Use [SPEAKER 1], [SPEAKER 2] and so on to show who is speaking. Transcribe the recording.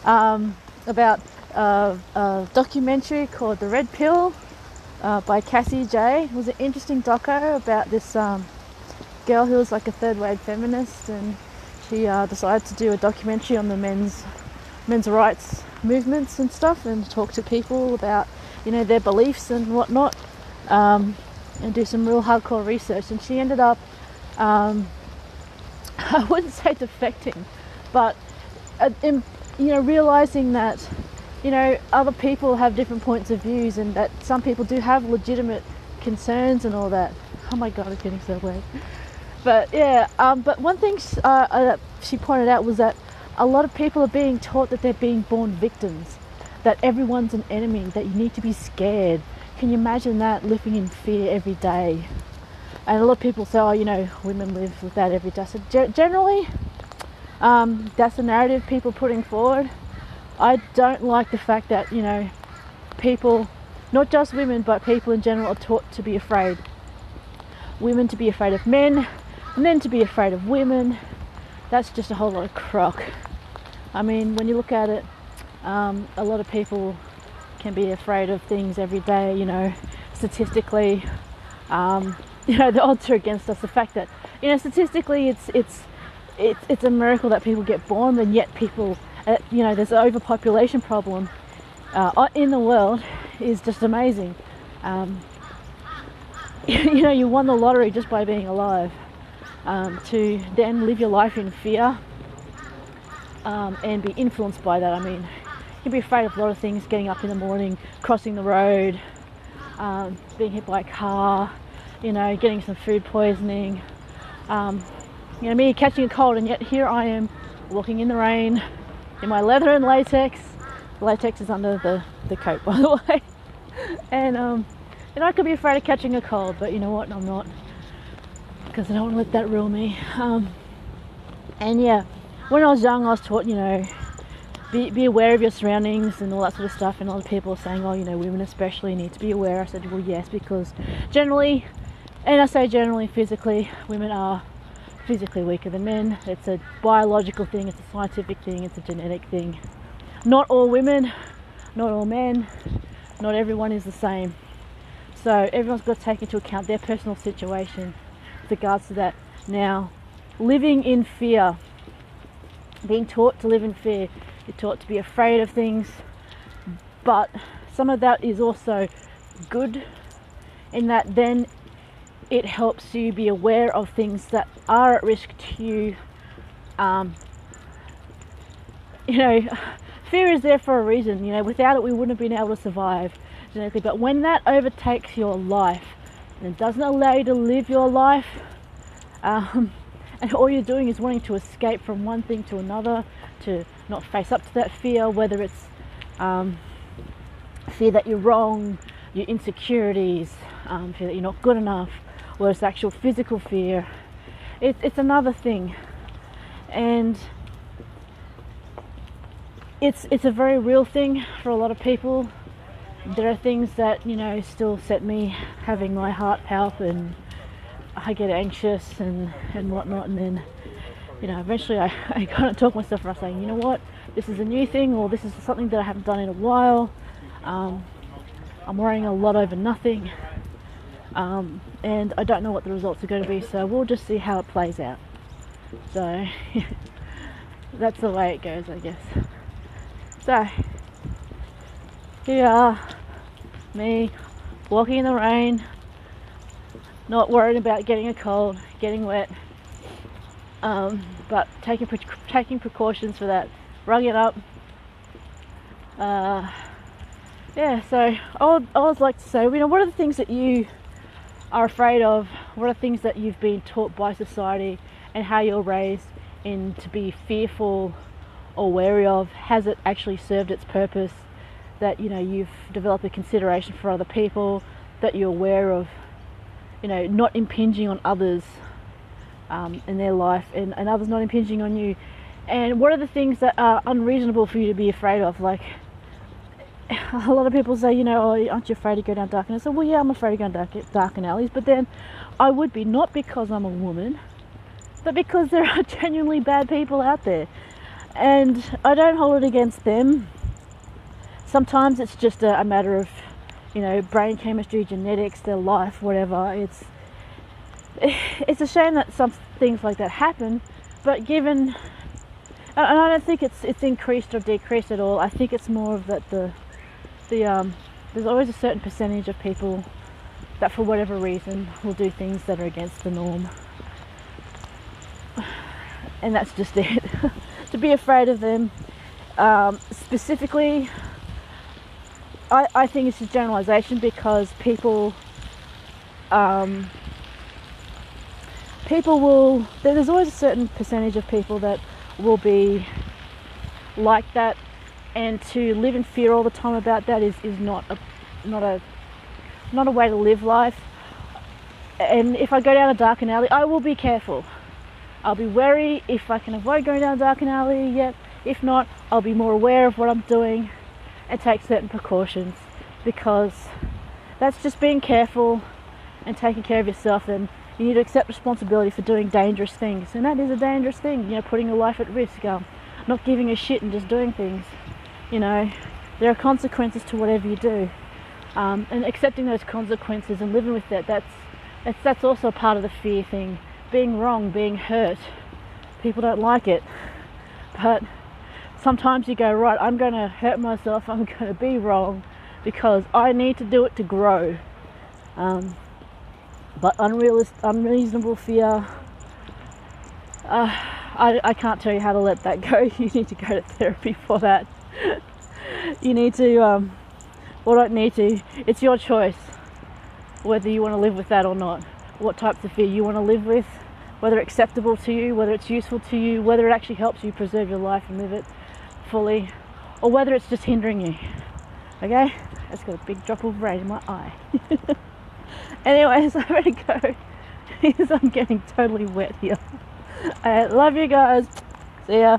[SPEAKER 1] about a documentary called The Red Pill by Cassie J. It was an interesting doco about this girl who was like a third wave feminist, and she decided to do a documentary on the men's rights movements and stuff, and talk to people about, you know, their beliefs and whatnot, and do some real hardcore research. And she ended up I wouldn't say defecting, but you know, realizing that, you know, other people have different points of views, and that some people do have legitimate concerns and all that. Oh my god, it's getting so weird. But yeah, but one thing she pointed out was that a lot of people are being taught that they're being born victims, that everyone's an enemy, that you need to be scared. Can you imagine that, living in fear every day? And a lot of people say, oh, you know, women live with that every day. So generally, that's the narrative people putting forward. I don't like the fact that, you know, people, not just women, but people in general, are taught to be afraid. Women to be afraid of men, men to be afraid of women. That's just a whole lot of crock. I mean, when you look at it, a lot of people can be afraid of things every day, you know, statistically. You know, the odds are against us. The fact that, you know, statistically it's a miracle that people get born, and yet people, you know, there's an overpopulation problem in the world, is just amazing. You know, you won the lottery just by being alive. To then live your life in fear and be influenced by that. I mean, you can be afraid of a lot of things: getting up in the morning, crossing the road, being hit by a car, you know, getting some food poisoning, you know, me catching a cold, and yet here I am walking in the rain in my leather and latex. Latex is under the coat, by the way. And I could be afraid of catching a cold, but you know what, I'm not, because I don't want to let that rule me. And yeah, when I was young, I was taught, you know, be aware of your surroundings and all that sort of stuff. And a lot of people are saying, oh, you know, women especially need to be aware. I said, well, yes, because generally, and I say generally, physically, women are physically weaker than men. It's a biological thing, it's a scientific thing, it's a genetic thing. Not all women, not all men, not everyone is the same. So everyone's got to take into account their personal situation with regards to that. Now, living in fear, being taught to live in fear, you're taught to be afraid of things, but some of that is also good, in that then it helps you be aware of things that are at risk to you. You know, fear is there for a reason. You know, without it we wouldn't have been able to survive genetically. But when that overtakes your life and it doesn't allow you to live your life, and all you're doing is wanting to escape from one thing to another, to not face up to that fear, whether it's fear that you're wrong, your insecurities, fear that you're not good enough, or it's actual physical fear, it's another thing. And it's a very real thing for a lot of people. There are things that, you know, still set me having my heart palp, and I get anxious and whatnot, and then, you know, eventually I kind of talk myself around saying, you know what, this is a new thing, or this is something that I haven't done in a while. I'm worrying a lot over nothing, and I don't know what the results are going to be, so we'll just see how it plays out. So that's the way it goes, I guess. So here we are, me walking in the rain, not worried about getting a cold, getting wet, but taking precautions for that, rung it up. Yeah, so I always like to say, you know, what are the things that you are afraid of? What are things that you've been taught by society, and how you're raised in to be fearful or wary of? Has it actually served its purpose? That, you know, you've developed a consideration for other people, that you're aware of, you know, not impinging on others in their life, and others not impinging on you. And what are the things that are unreasonable for you to be afraid of? Like, a lot of people say, you know, oh, aren't you afraid to go down dark alleys? So, well, yeah, I'm afraid to go down dark alleys, but then I would be, not because I'm a woman, but because there are genuinely bad people out there. And I don't hold it against them. Sometimes it's just a matter of, you know, brain chemistry, genetics, their life, whatever. It's a shame that some things like that happen, but given, and I don't think it's increased or decreased at all. I think it's more of that there's always a certain percentage of people that for whatever reason will do things that are against the norm, and that's just it. To be afraid of them, specifically, I think it's a generalization, because people will, there's always a certain percentage of people that will be like that, and to live in fear all the time about that is not a way to live life. And if I go down a darkened alley, I will be careful. I'll be wary if I can avoid going down a darkened alley. Yet if not, I'll be more aware of what I'm doing and take certain precautions, because that's just being careful and taking care of yourself. And you need to accept responsibility for doing dangerous things, and that is a dangerous thing, you know, putting your life at risk, not giving a shit and just doing things. You know, there are consequences to whatever you do, and accepting those consequences and living with that, that's also part of the fear thing. Being wrong, being hurt, people don't like it, but sometimes you go, right, I'm going to hurt myself, I'm going to be wrong because I need to do it to grow. But unreasonable fear, I can't tell you how to let that go. You need to go to therapy for that. You need to, well, don't need to, it's your choice whether you want to live with that or not. What types of fear you want to live with, whether it's acceptable to you, whether it's useful to you, whether it actually helps you preserve your life and live it fully, or whether it's just hindering you. Okay? That's got a big drop of rain in my eye. Anyways, I better go because I'm getting totally wet here. I love you guys. See ya.